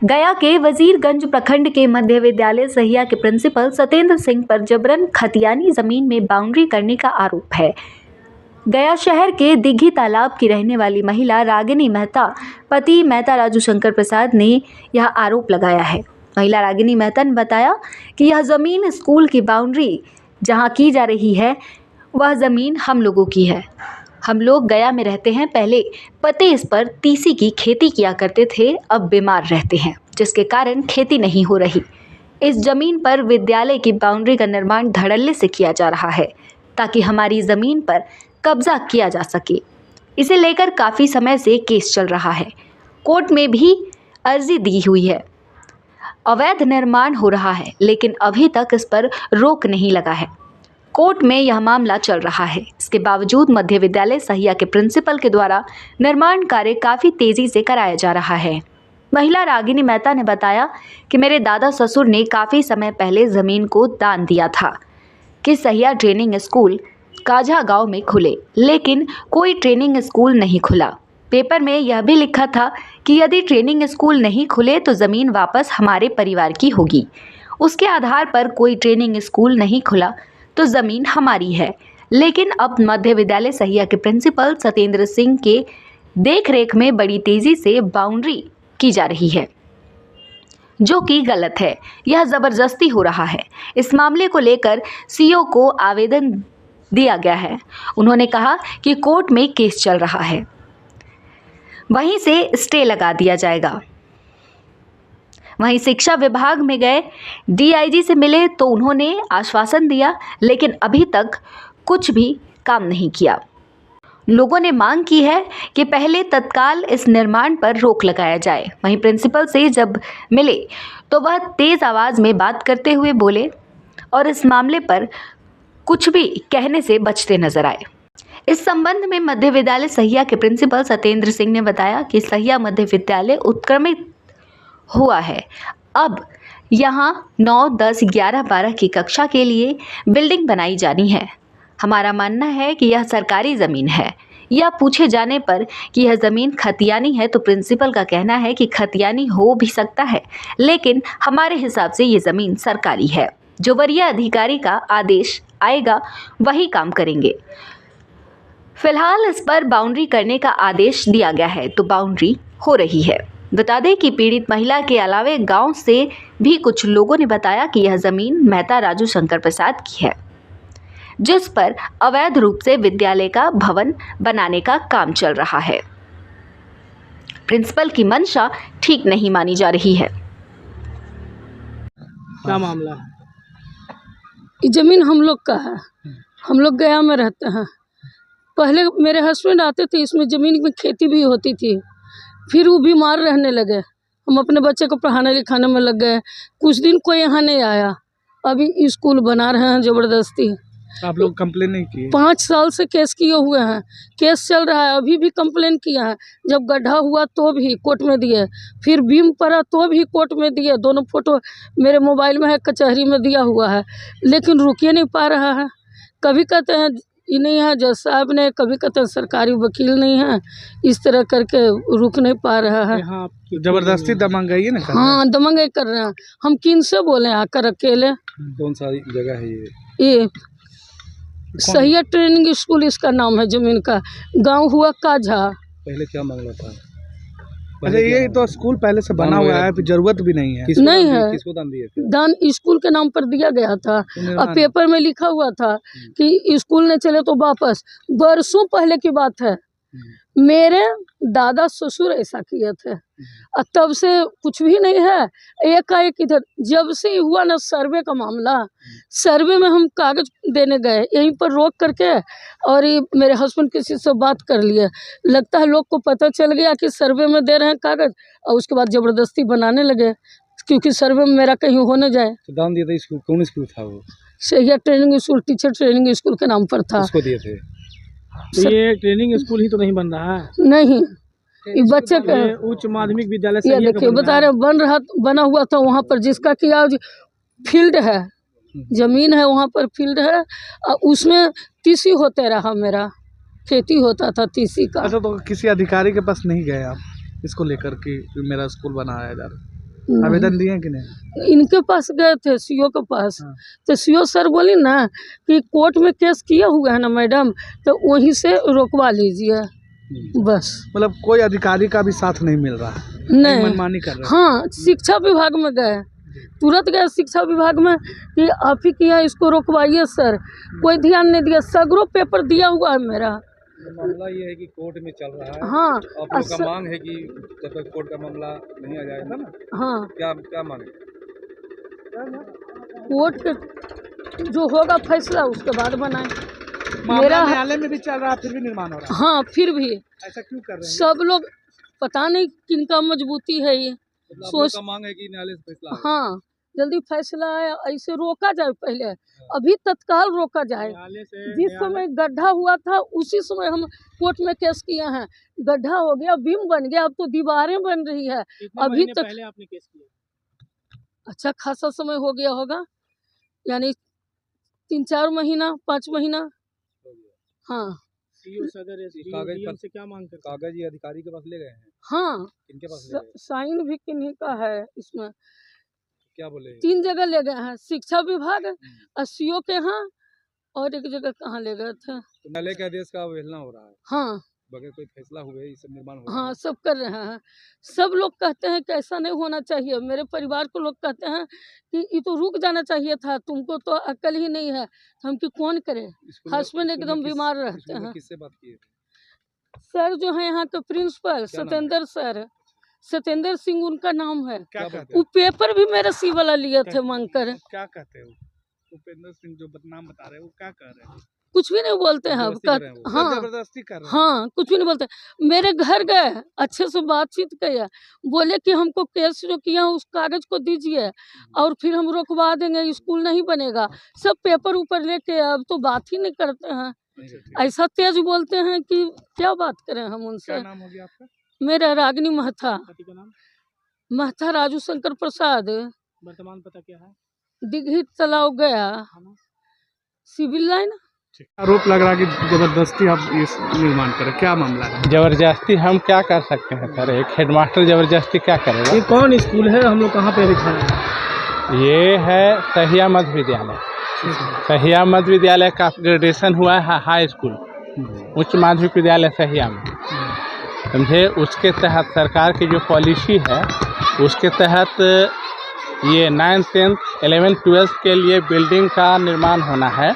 गया के वजीरगंज प्रखंड के मध्य विद्यालय सहिया के प्रिंसिपल सत्येंद्र सिंह पर जबरन खतियानी जमीन में बाउंड्री करने का आरोप है। गया शहर के दिघी तालाब की रहने वाली महिला रागिनी मेहता पति मेहता राजू शंकर प्रसाद ने यह आरोप लगाया है। महिला रागिनी मेहता ने बताया कि यह ज़मीन स्कूल की बाउंड्री जहां की जा रही है वह ज़मीन हम लोगों की है। हम लोग गया में रहते हैं। पहले पति इस पर तीसी की खेती किया करते थे, अब बीमार रहते हैं जिसके कारण खेती नहीं हो रही। इस ज़मीन पर विद्यालय की बाउंड्री का निर्माण धड़ल्ले से किया जा रहा है ताकि हमारी ज़मीन पर कब्जा किया जा सके। इसे लेकर काफ़ी समय से केस चल रहा है। कोर्ट में भी अर्जी दी हुई है। अवैध निर्माण हो रहा है लेकिन अभी तक इस पर रोक नहीं लगा है। कोर्ट में यह मामला चल रहा है। इसके बावजूद मध्य विद्यालय सहिया के प्रिंसिपल के द्वारा निर्माण कार्य काफ़ी तेज़ी से कराया जा रहा है। महिला रागिनी मेहता ने बताया कि मेरे दादा ससुर ने काफ़ी समय पहले ज़मीन को दान दिया था कि सहिया ट्रेनिंग स्कूल काझा गांव में खुले, लेकिन कोई ट्रेनिंग स्कूल नहीं खुला। पेपर में यह भी लिखा था कि यदि ट्रेनिंग स्कूल नहीं खुले तो ज़मीन वापस हमारे परिवार की होगी। उसके आधार पर कोई ट्रेनिंग स्कूल नहीं खुला तो ज़मीन हमारी है। लेकिन अब मध्य विद्यालय सहिया के प्रिंसिपल सत्येंद्र सिंह के देखरेख में बड़ी तेज़ी से बाउंड्री की जा रही है जो कि गलत है। यह ज़बरदस्ती हो रहा है। इस मामले को लेकर सीओ को आवेदन दिया गया है। उन्होंने कहा कि कोर्ट में केस चल रहा है, वहीं से स्टे लगा दिया जाएगा। वहीं शिक्षा विभाग में गए, डीआईजी से मिले तो उन्होंने आश्वासन दिया, लेकिन अभी तक कुछ भी काम नहीं किया। लोगों ने मांग की है कि पहले तत्काल इस निर्माण पर रोक लगाया जाए। वहीं प्रिंसिपल से जब मिले तो वह तेज आवाज़ में बात करते हुए बोले और इस मामले पर कुछ भी कहने से बचते नजर आए। इस संबंध में मध्य विद्यालय सहिया के प्रिंसिपल सत्येंद्र सिंह ने बताया कि सहिया मध्य विद्यालय उत्क्रमित हुआ है। अब यहाँ 9, 10, 11, 12 की कक्षा के लिए बिल्डिंग बनाई जानी है। हमारा मानना है कि यह सरकारी ज़मीन है। यह पूछे जाने पर कि यह ज़मीन खतियानी है तो प्रिंसिपल का कहना है कि खतियानी हो भी सकता है, लेकिन हमारे हिसाब से ये ज़मीन सरकारी है। जो वरीय अधिकारी का आदेश आएगा वही काम करेंगे। फिलहाल इस पर बाउंड्री करने का आदेश दिया गया है तो बाउंड्री हो रही है। बता दें कि पीड़ित महिला के अलावे गांव से भी कुछ लोगों ने बताया कि यह ज़मीन मेहता राजू शंकर प्रसाद की है, जिस पर अवैध रूप से विद्यालय का भवन बनाने का काम चल रहा है। प्रिंसिपल की मंशा ठीक नहीं मानी जा रही है। क्या मामला है? ये ज़मीन हम लोग का है। हम लोग गया में रहते हैं। पहले मेरे हस्बैंड आते थे, इसमें ज़मीन में खेती भी होती थी। फिर वो बीमार रहने लगे, हम अपने बच्चे को पढ़ाने लिखाने में लग गए। कुछ दिन कोई यहाँ नहीं आया। अभी स्कूल बना रहे हैं ज़बरदस्ती। आप लोग कंप्लेन नहीं किए? 5 साल से केस किए हुए हैं। केस चल रहा है, अभी भी कंप्लेन किया है। जब गड्ढा हुआ तो भी कोर्ट में दिए, फिर बीम पड़ा तो भी कोर्ट में दिए। दोनों फोटो मेरे मोबाइल में है, कचहरी में दिया हुआ है, लेकिन रुक नहीं पा रहा है। कभी कहते हैं ये नहीं है जज साहब ने, कभी कहते हैं सरकारी वकील नहीं है। इस तरह करके रुक नहीं पा रहा है। हाँ, जबरदस्ती दमंगाई है ना? हाँ, दमंगाई कर रहे हैं। हम किन से बोले आकर अकेले? कौन सा जगह है ये? ये सहिया ट्रेनिंग स्कूल इसका नाम है। ज़मीन का गांव हुआ काझा। पहले क्या मामला था? पहले ये तो स्कूल पहले से बना हुआ है, जरूरत भी नहीं है। नहीं है। किसको दान दिए थे? दान स्कूल के नाम पर दिया गया था और पेपर में लिखा हुआ था कि स्कूल नहीं चले तो वापस। बरसों पहले की बात है। मेरे दादा ससुर ऐसा किए थे और तब से कुछ भी नहीं है। एकाएक इधर जब से हुआ ना सर्वे का मामला, सर्वे में हम कागज देने गए यहीं पर रोक करके, और ये मेरे हस्बैंड किसी से बात कर लिए। लगता है लोग को पता चल गया कि सर्वे में दे रहे हैं कागज, और उसके बाद ज़बरदस्ती बनाने लगे क्योंकि सर्वे में मेरा कहीं हो न जाए। तो दान दिया था स्कूल? कौन स्कूल था वो? सहिया training school, teacher training school के नाम पर था। उसको दिए थे? तो ये ट्रेनिंग स्कूल ही तो नहीं बन रहा है? नहीं, ये बच्चे का उच्च माध्यमिक विद्यालय ये देखिए बता रहे बना हुआ था वहाँ पर, जिसका कि आज फील्ड है, ज़मीन है वहाँ पर, फील्ड है, और उसमें तीसी होते रहा, मेरा खेती होता था तीसी का। अच्छा, तो किसी अधिकारी के पास नहीं गए आप इसको लेकर कि मेरा स्कूल बनाया जा रहा है? आवेदन दिए कि नहीं? इनके पास गए थे सीओ के पास। हाँ। तो सीओ सर बोली ना कि कोर्ट में केस किया हुआ है ना मैडम, तो वहीं से रोकवा लीजिए बस। मतलब कोई अधिकारी का भी साथ नहीं मिल रहा है, नहीं, मनमानी कर रहे हैं। हाँ शिक्षा विभाग में गए, तुरंत गए शिक्षा विभाग में कि आप ही किया, इसको रोकवाइए सर। कोई ध्यान नहीं दिया, सगरों पेपर दिया हुआ है मेरा। मामला ये है कि कोर्ट में चल रहा है। हाँ आप लोग का मांग है कि जब तक कोर्ट का मामला नहीं आ जाएगा ना, हाँ क्या मांगे? कोर्ट के जो होगा फैसला उसके बाद बनाए। मामला न्यायालय में भी चल रहा है, फिर भी निर्माण हो रहा है। हाँ फिर भी ऐसा क्यों कर रहे हैं? सब लोग पता नहीं किनका मजबूती है ये। मतलब आप लोग का मांग है कि न्यायालय से फैसला आए। हाँ जल्दी फैसला आए, ऐसे रोका जाए पहले, अभी तत्काल रोका जाए। जिस समय गड्ढा हुआ था उसी समय हम कोर्ट में केस किए हैं। गड्ढा हो गया, बीम बन गया, अब तो दीवारें बन रही है। अभी तक पहले आपने केस किया? अच्छा खासा समय हो गया होगा, यानी 3-4 महीना 5 महीना। हाँ सदर कागज से क्या मांग करते? कागज ये अधिकारी के पास ले गए हैं? हाँ किनके पास ले गए? साइन भी किन्हीं का है इसमें। क्या बोले? 3 जगह ले गए हैं, शिक्षा विभाग और सीओ के यहाँ, और एक जगह कहाँ ले गए थे। तो न्यायालय के आदेश का अवहेलना हो रहा है, हाँ बगैर कोई फैसला हुए ये सब निर्माण हो रहा हाँ है। सब कर रहे हैं। सब लोग कहते हैं कि ऐसा नहीं होना चाहिए। मेरे परिवार को लोग कहते हैं कि ये तो रुक जाना चाहिए था, तुमको तो अक्ल ही नहीं है, तो हम कि कौन करे। हस्बैंड एकदम बीमार रहते हैं। किससे बात की है? सर जो है यहाँ के प्रिंसिपल क्या नाम है? सत्येंद्र सर, सत्येंद्र सिंह उनका नाम है। क्या कहते वो हैं? पेपर भी मेरे सी वाला लिए थे मांग कर। क्या कहते हैं? उपेंद्र सिंह जो बदनाम बता रहे हैं, वो क्या कह रहे हैं? कुछ भी नहीं बोलते हैं अब। जबरदस्ती कर रहे हैं वो। हाँ जबरदस्ती कर रहे हैं। हाँ कुछ भी नहीं बोलते। मेरे घर गए, अच्छे से बातचीत किया, बोले कि हमको केस जो किया उस कागज को दीजिए और फिर हम रोकवा देंगे, स्कूल नहीं बनेगा। सब पेपर ऊपर लेके अब तो बात ही नहीं करते हैं। अच्छा, ठीक। ऐसा तेज बोलते हैं कि क्या बात करें हम क्या उनसे। नाम हो गया आपका? मेरा रागिनी महथा, पति का नाम? महथा राजू शंकर प्रसाद, वर्तमान पता क्या है? दिघी तालाब गया, सिविल लाइन। आरोप लग रहा है कि जबरदस्ती आप ये निर्माण करें, क्या मामला है? जबरदस्ती हम क्या कर सकते हैं सर? एक हेडमास्टर जबरदस्ती क्या करेगा? ये कौन स्कूल है, हम लोग कहाँ पे लिखा है? ये है सहिया मध्य विद्यालय। सहिया मध्य विद्यालय का ग्रेजुएशन हुआ है हाई स्कूल, उच्च माध्यमिक विद्यालय सहिया में, समझे। उसके तहत सरकार की जो पॉलिसी है उसके तहत ये 9th 10th 11th 12th के लिए बिल्डिंग का निर्माण होना है,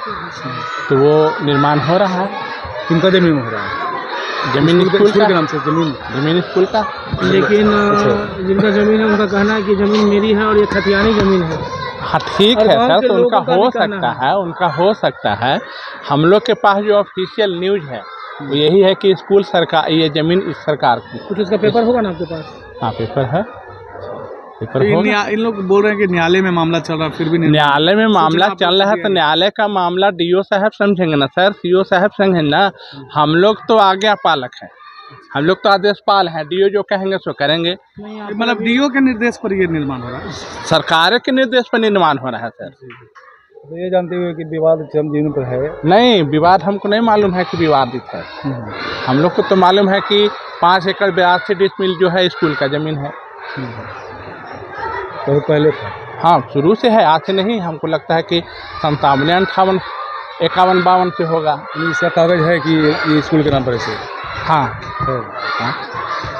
तो वो निर्माण हो रहा है। किनका जमीन हो रहा है? जमीन स्कूल के का, नाम से जमीन स्कूल का। लेकिन जिनका जमीन है उनका कहना है कि जमीन मेरी है और ये खतियानी जमीन है। हाँ ठीक और है गाँव सर, के तो उनका लोगों का हो भी कहना सकता है, उनका हो सकता है। हम लोग के पास जो ऑफिशियल न्यूज है वो यही है कि स्कूल सरकार, ये जमीन इस सरकार की। कुछ उसका पेपर होगा ना आपके पास? हाँ पेपर है, पेपर होगा। इन लोग बोल रहे हैं कि न्यायालय में मामला चल रहा है, फिर भी न्यायालय में मामला चल रहा है तो न्यायालय का मामला डीओ साहब समझेंगे ना सर, सीओ साहब समझेंगे ना। हम लोग तो आज्ञा पालक हैं, हम लोग तो आदेश पाल हैं, डीओ जो कहेंगे सो करेंगे। मतलब डीओ के निर्देश पर ये निर्माण हो रहा है? सरकार के निर्देश पर निर्माण हो रहा है सर। तो ये जानते हुए कि विवाद जमीन पर है? नहीं, विवाद हमको नहीं मालूम है कि विवादित है। हम लोग को तो मालूम है कि 5 एकड़ 82 डिसमिल जो है स्कूल का जमीन है। तो पहले था? हाँ शुरू से है, आज से नहीं। हमको लगता है कि 57, 58, 51, 52 से होगा। इसका कागज है कि ये स्कूल के नाम पर ऐसे? हाँ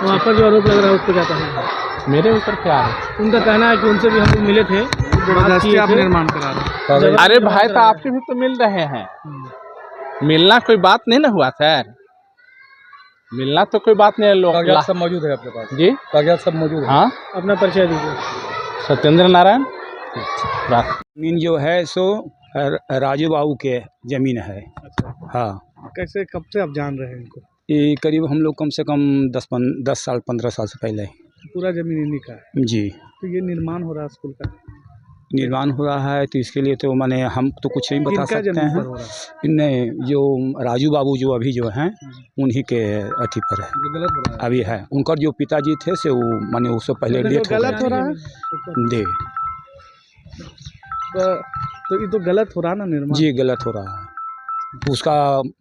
वहाँ पर जो आरोप लग रहा है उस पर क्या कहना है? मेरे ऊपर क्या है? उनका कहना है कि उनसे भी हम लोग मिले थे, जबरदस्ती आप निर्माण करा रहे हैं। अरे भाई तो आपसे भी तो मिल रहे हैं, मिलना कोई बात नहीं ना हुआ सर, मिलना तो कोई बात नहीं है। लोग कागजात सब मौजूद है आपके पास? जी कागजात सब मौजूद है। हाँ, अपना परिचय दीजिए। सत्येंद्र नारायण। जमीन जो है सो राजू बाबू के जमीन है। हाँ। कैसे, कब से आप जान रहे हैं इनको? ये करीब हम लोग कम से कम 10 साल 15 साल से पहले। पूरा जमीन इन्हीं का है? जी। तो ये निर्माण हो रहा है स्कूल का? निर्माण हो रहा है तो इसके लिए तो माने हम तो कुछ नहीं बता सकते हैं। नहीं, जो राजू बाबू जो अभी जो हैं उन्हीं के अथी पर है, गलत हो रहा है अभी है। उनका जो पिताजी थे से वो माने उससे पहले डेथ गलत हो रहा है। दे तो ये तो गलत हो रहा है ना निर्माण? जी गलत हो रहा है। उसका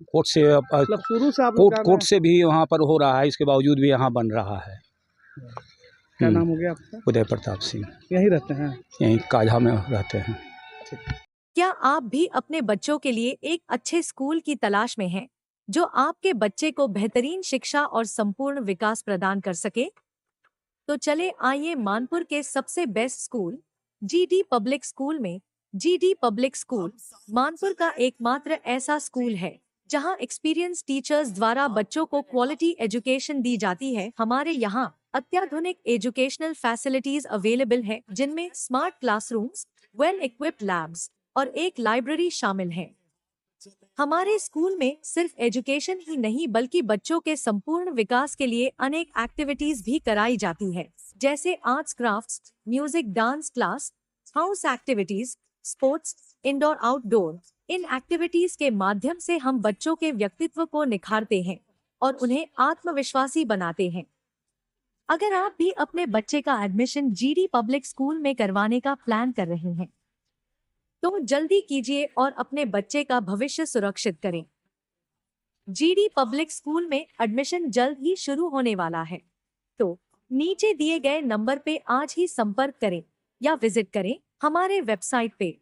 कोर्ट से मतलब शुरू से आप कोर्ट से भी वहाँ पर हो रहा है, इसके बावजूद भी यहाँ बन रहा है। क्या नाम हो गया आपका? उदय प्रताप सिंह। यहीं रहते हैं? यहीं काझा में रहते हैं। क्या आप भी अपने बच्चों के लिए एक अच्छे स्कूल की तलाश में हैं, जो आपके बच्चे को बेहतरीन शिक्षा और संपूर्ण विकास प्रदान कर सके? तो चले आइए मानपुर के सबसे best school GD public school में। जीडी पब्लिक स्कूल मानपुर का एकमात्र ऐसा स्कूल है जहां एक्सपीरियंस टीचर्स द्वारा बच्चों को क्वालिटी एजुकेशन दी जाती है। हमारे यहाँ अत्याधुनिक एजुकेशनल फैसिलिटीज अवेलेबल है, जिनमें smart classrooms, well equipped labs और एक लाइब्रेरी शामिल है। हमारे स्कूल में सिर्फ एजुकेशन ही नहीं बल्कि बच्चों के संपूर्ण विकास के लिए अनेक एक्टिविटीज भी कराई जाती है, जैसे arts, crafts, music, dance class, house activities, sports, indoor outdoor. इन एक्टिविटीज के माध्यम से हम बच्चों के व्यक्तित्व को निखारते हैं और उन्हें आत्मविश्वासी बनाते हैं। अगर आप भी अपने बच्चे का एडमिशन जीडी पब्लिक स्कूल में करवाने का प्लान कर रहे हैं तो जल्दी कीजिए और अपने बच्चे का भविष्य सुरक्षित करें। जीडी पब्लिक स्कूल में एडमिशन जल्द ही शुरू होने वाला है, तो नीचे दिए गए नंबर पे आज ही संपर्क करें या विजिट करें हमारे वेबसाइट पे।